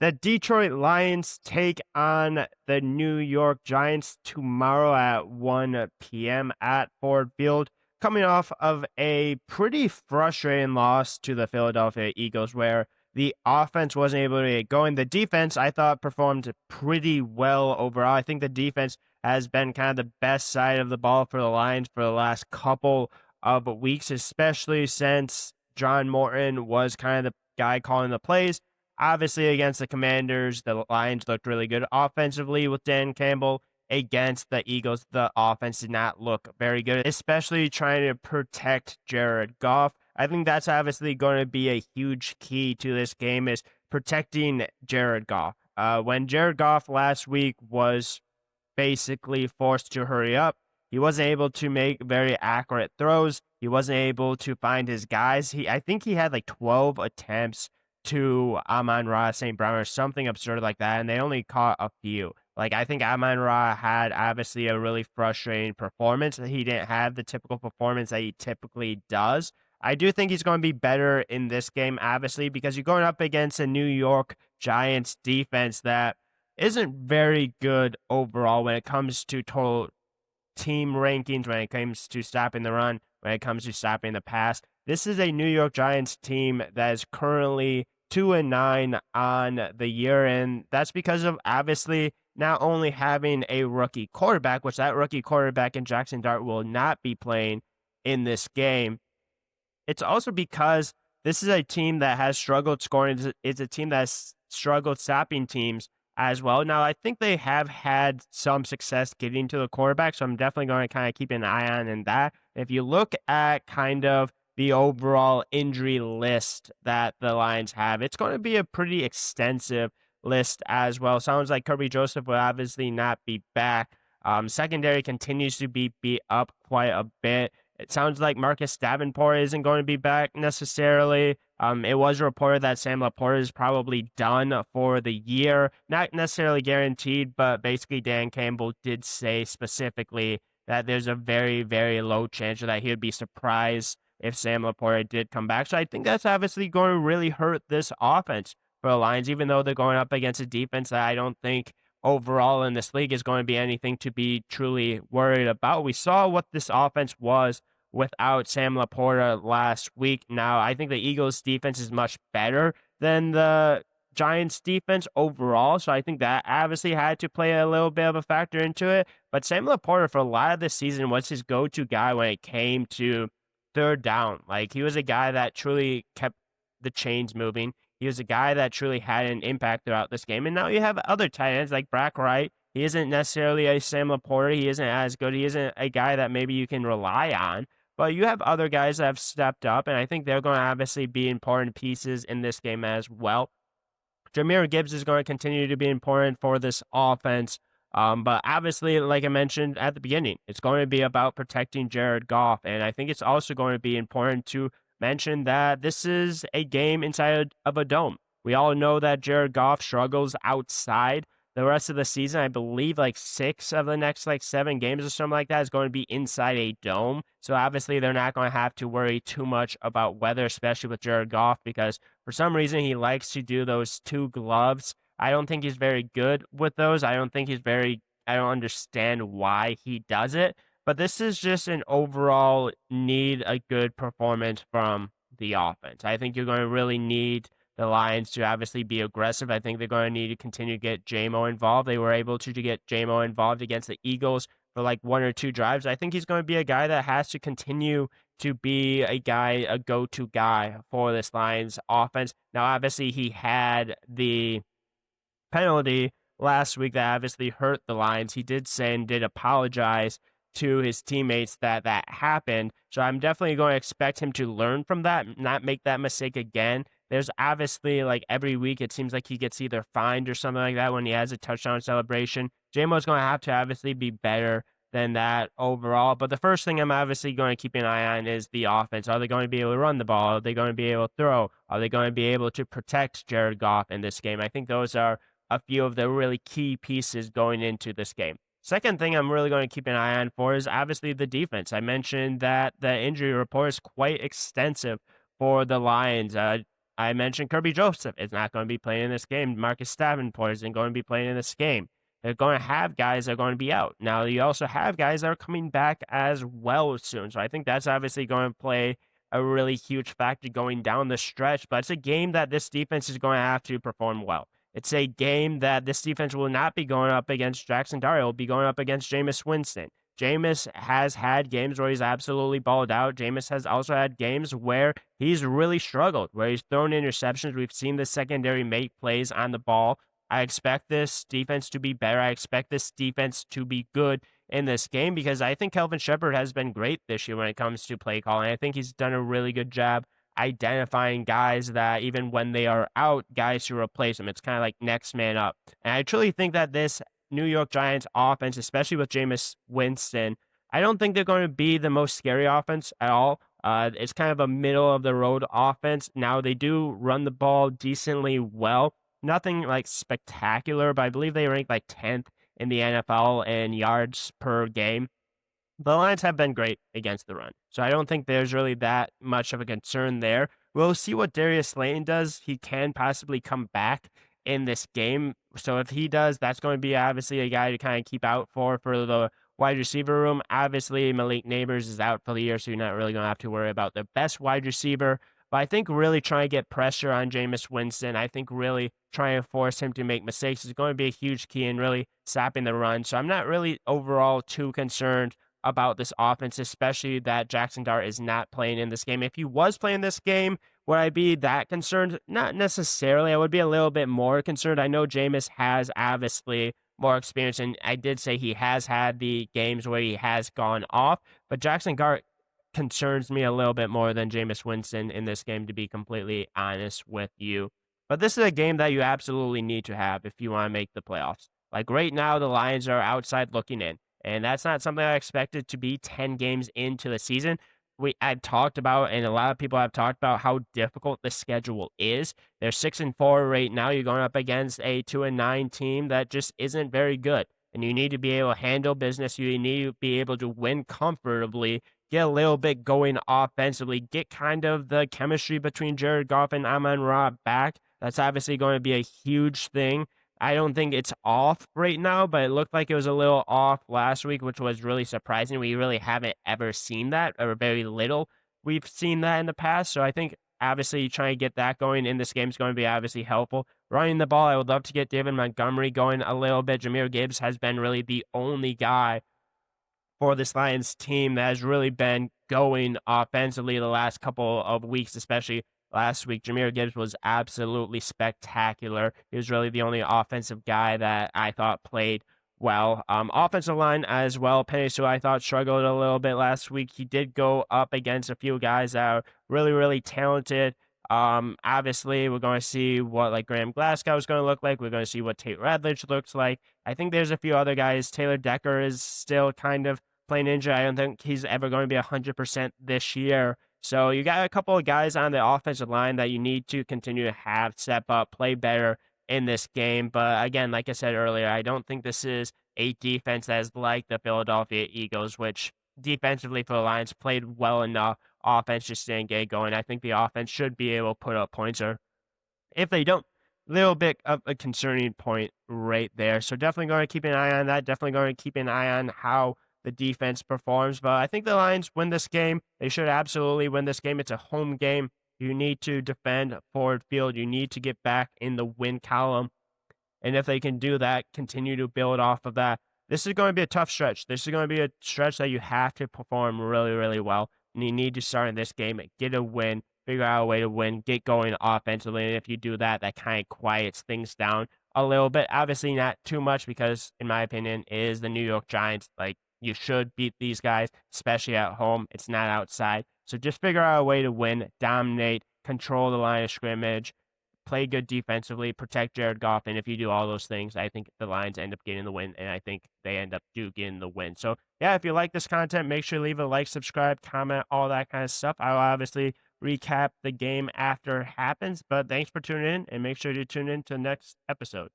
The Detroit Lions take on the New York Giants tomorrow at 1 p.m. at Ford Field, coming off of a pretty frustrating loss to the Philadelphia Eagles, where the offense wasn't able to get going. The defense, I thought, performed pretty well overall. I think the defense has been kind of the best side of the ball for the Lions for the last couple of weeks, especially since John Morton was kind of the guy calling the plays. Obviously, against the Commanders, the Lions looked really good offensively with Dan Campbell. Against the Eagles, the offense did not look very good, especially trying to protect Jared Goff. I think that's obviously going to be a huge key to this game is protecting Jared Goff. When Jared Goff last week was basically forced to hurry up, he wasn't able to make very accurate throws. He wasn't able to find his guys. I think he had like 12 attempts to Amon-Ra St. Brown or something absurd like that, and they only caught a few. Like, I think Amon-Ra had obviously a really frustrating performance. He didn't have the typical performance that he typically does. I do think he's going to be better in this game, obviously, because you're going up against a New York Giants defense that isn't very good overall when it comes to total team rankings, when it comes to stopping the run, when it comes to stopping the pass. This is a New York Giants team that is currently 2-9 on the year, and that's because of obviously not only having a rookie quarterback, which that rookie quarterback in Jackson Dart will not be playing in this game. It's also because this is a team that has struggled scoring. It's a team that has struggled stopping teams as well. Now, I think they have had some success getting to the quarterback, so I'm definitely going to kind of keep an eye on in that. If you look at kind of the overall injury list that the Lions have, it's going to be a pretty extensive list as well. Sounds like Kirby Joseph will obviously not be back. Secondary continues to be beat up quite a bit. It sounds like Marcus Davenport isn't going to be back necessarily. It was reported that Sam Laporta is probably done for the year. Not necessarily guaranteed, but basically Dan Campbell did say specifically that there's a very, very low chance that he would be surprised if Sam Laporta did come back. So I think that's obviously going to really hurt this offense for the Lions, even though they're going up against a defense that I don't think overall in this league is going to be anything to be truly worried about. We saw what this offense was without Sam Laporta last week. Now, I think the Eagles' defense is much better than the Giants' defense overall, so I think that obviously had to play a little bit of a factor into it. But Sam Laporta, for a lot of this season, was his go-to guy when it came to third down. Like, he was a guy that truly kept the chains moving. He was a guy that truly had an impact throughout this game. And now you have other tight ends like Brock Wright. He isn't necessarily a Sam Laporta. He isn't as good. He isn't a guy that maybe you can rely on. But you have other guys that have stepped up, and I think they're going to obviously be important pieces in this game as well. Jahmyr Gibbs is going to continue to be important for this offense. But obviously, like I mentioned at the beginning, it's going to be about protecting Jared Goff. And I think it's also going to be important to mention that this is a game inside of a dome. We all know that Jared Goff struggles outside. The rest of the season, I believe like 6 of the next 7 games or something like that is going to be inside a dome. So obviously they're not going to have to worry too much about weather, especially with Jared Goff, because for some reason he likes to do those 2 gloves. I don't think he's very good with those. I don't understand why he does it. But this is just an overall need a good performance from the offense. I think you're going to really need the Lions to obviously be aggressive. I think they're going to need to continue to get J-Mo involved. They were able to get J-Mo involved against the Eagles for like 1 or 2 drives. I think he's going to be a guy that has to continue to be a go-to guy for this Lions offense. Now, obviously, he had the penalty last week that obviously hurt the Lions. He did say and did apologize to his teammates that happened. So I'm definitely going to expect him to learn from that, not make that mistake again. There's obviously, like, every week, it seems like he gets either fined or something like that when he has a touchdown celebration. J-Mo's going to have to obviously be better than that overall. But the first thing I'm obviously going to keep an eye on is the offense. Are they going to be able to run the ball? Are they going to be able to throw? Are they going to be able to protect Jared Goff in this game? I think those are a few of the really key pieces going into this game. Second thing I'm really going to keep an eye on for is obviously the defense. I mentioned that the injury report is quite extensive for the Lions. I mentioned Kirby Joseph is not going to be playing in this game. Marcus Davenport isn't going to be playing in this game. They're going to have guys that are going to be out. Now, you also have guys that are coming back as well soon. So I think that's obviously going to play a really huge factor going down the stretch. But it's a game that this defense is going to have to perform well. It's a game that this defense will not be going up against Jackson Dart. It will be going up against Jameis Winston. Jameis has had games where he's absolutely balled out. Jameis has also had games where he's really struggled, where he's thrown interceptions. We've seen the secondary make plays on the ball. I expect this defense to be better. I expect this defense to be good in this game because I think Kelvin Shepherd has been great this year when it comes to play calling. I think he's done a really good job identifying guys that even when they are out, guys to replace them. It's kind of like next man up. And I truly think that this New York Giants offense, especially with Jameis Winston, I don't think they're going to be the most scary offense at all. It's kind of a middle of the road offense. Now they do run the ball decently well. Nothing like spectacular, but I believe they rank like 10th in the NFL in yards per game. The Lions have been great against the run, so I don't think there's really that much of a concern there. We'll see what Darius Slayton does. He can possibly come back in this game. So if he does, that's going to be obviously a guy to kind of keep out for the wide receiver room. Obviously, Malik Neighbors is out for the year, so you're not really going to have to worry about the best wide receiver. But I think really trying to get pressure on Jameis Winston, I think really trying to force him to make mistakes is going to be a huge key in really stopping the run. So I'm not really overall too concerned about this offense, especially that Jackson Dart is not playing in this game. If he was playing this game, would I be that concerned? Not necessarily. I would be a little bit more concerned. I know Jameis has obviously more experience, and I did say he has had the games where he has gone off, but Jackson Dart concerns me a little bit more than Jameis Winston in this game, to be completely honest with you. But this is a game that you absolutely need to have if you want to make the playoffs. Like right now, the Lions are outside looking in. And that's not something I expected to be 10 games into the season. I've talked about, and a lot of people have talked about how difficult the schedule is. They're 6-4 right now. You're going up against a 2-9 team that just isn't very good. And you need to be able to handle business. You need to be able to win comfortably, get a little bit going offensively, get kind of the chemistry between Jared Goff and Amon-Ra back. That's obviously going to be a huge thing. I don't think it's off right now, but it looked like it was a little off last week, which was really surprising. We really haven't ever seen that, or very little we've seen that in the past. So I think obviously trying to get that going in this game is going to be obviously helpful. Running the ball, I would love to get David Montgomery going a little bit. Jahmyr Gibbs has been really the only guy for this Lions team that has really been going offensively the last couple of weeks, especially last week. Jahmyr Gibbs was absolutely spectacular. He was really the only offensive guy that I thought played well. Offensive line as well. Penei Sewell, I thought, struggled a little bit last week. He did go up against a few guys that are really, really talented. Obviously, we're going to see what like Graham Glasgow is going to look like. We're going to see what Tate Radlich looks like. I think there's a few other guys. Taylor Decker is still kind of playing injured. I don't think he's ever going to be 100% this year. So you got a couple of guys on the offensive line that you need to continue to have step up, play better in this game. But again, like I said earlier, I don't think this is a defense that is like the Philadelphia Eagles, which defensively for the Lions played well enough. Offense just didn't get going. I think the offense should be able to put up points, or if they don't, little bit of a concerning point right there. So definitely going to keep an eye on that. Definitely going to keep an eye on how the defense performs. But I think the Lions win this game. They should absolutely win this game. It's a home game. You need to defend Ford Field. You need to get back in the win column. And if they can do that, continue to build off of that. This is going to be a tough stretch. This is going to be a stretch that you have to perform really, really well. And you need to start in this game, get a win, figure out a way to win, get going offensively. And if you do that, that kind of quiets things down a little bit. Obviously not too much because, in my opinion, it is the New York Giants. Like, you should beat these guys, especially at home. It's not outside. So just figure out a way to win, dominate, control the line of scrimmage, play good defensively, protect Jared Goff. And if you do all those things, I think the Lions end up getting the win, and I think they end up getting the win. So, yeah, if you like this content, make sure to leave a like, subscribe, comment, all that kind of stuff. I'll obviously recap the game after it happens. But thanks for tuning in, and make sure to tune in to the next episode.